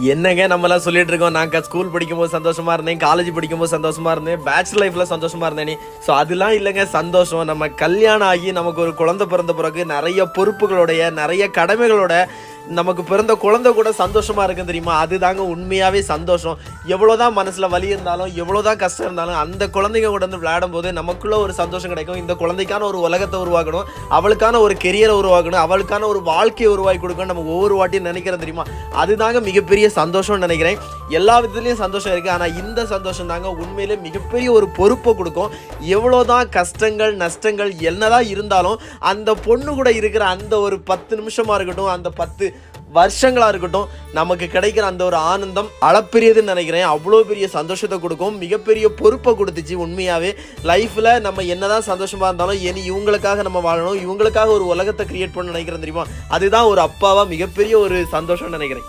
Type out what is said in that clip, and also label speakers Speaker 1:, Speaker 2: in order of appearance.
Speaker 1: என்னங்க நம்மலாம் சொல்லிட்டு இருக்கோம், நான் ஸ்கூல் படிக்கும்போது சந்தோஷமா இருந்தேன், காலேஜ் படிக்கும்போது சந்தோஷமா இருந்தேன், பேச்சுலர் லைஃப்ல சந்தோஷமா இருந்தேன். ஸோ அதெல்லாம் இல்லைங்க சந்தோஷம். நம்ம கல்யாணம் ஆகி நமக்கு ஒரு குழந்தை பிறந்த பிறகு நிறைய பொறுப்புகளோடைய நிறைய கடமைகளோட நமக்கு பிறந்த குழந்தை கூட சந்தோஷமா இருக்குன்னு தெரியுமா? அதுதாங்க உண்மையாவே சந்தோஷம். எவ்வளோதான் மனசுல வலி இருந்தாலும் எவ்வளோதான் கஷ்டம் இருந்தாலும் அந்த குழந்தைங்க கூட வந்து விளையாடும் போது நமக்குள்ள ஒரு சந்தோஷம் கிடைக்கும். இந்த குழந்தைக்கான ஒரு உலகத்தை உருவாக்கணும், அவளுக்கான ஒரு கெரியரை உருவாக்கணும், அவளுக்கான ஒரு வாழ்க்கையை உருவாக்கி கொடுக்கணும் நம்ம ஒவ்வொரு வாட்டியும் நினைக்கிறோம் தெரியுமா? அதுதாங்க மிகப்பெரிய சந்தோஷம்னு நினைக்கிறேன். எல்லா விதத்துலையும் சந்தோஷம் இருக்குது, ஆனால் இந்த சந்தோஷம் தாங்க உண்மையிலே மிகப்பெரிய ஒரு பொறுப்பை கொடுக்கும். எவ்வளோதான் கஷ்டங்கள் நஷ்டங்கள் என்னதான் இருந்தாலும் அந்த பொண்ணு கூட இருக்கிற அந்த ஒரு 10 நிமிஷமாக இருக்கட்டும், அந்த 10 வருஷங்களாக இருக்கட்டும், நமக்கு கிடைக்கிற அந்த ஒரு ஆனந்தம் அளப்பெரியதுன்னு நினைக்கிறேன். அவ்வளோ பெரிய சந்தோஷத்தை கொடுக்கும், மிகப்பெரிய பொறுப்பை கொடுத்துச்சு. உண்மையாகவே லைஃப்பில் நம்ம என்னதான் சந்தோஷமாக இருந்தாலும் இனி இவங்களுக்காக நம்ம வாழணும், இவங்களுக்காக ஒரு உலகத்தை கிரியேட் பண்ண நினைக்கிறேன் தெரியுமா? அதுதான் ஒரு அப்பாவாக மிகப்பெரிய ஒரு சந்தோஷம்னு நினைக்கிறேன்.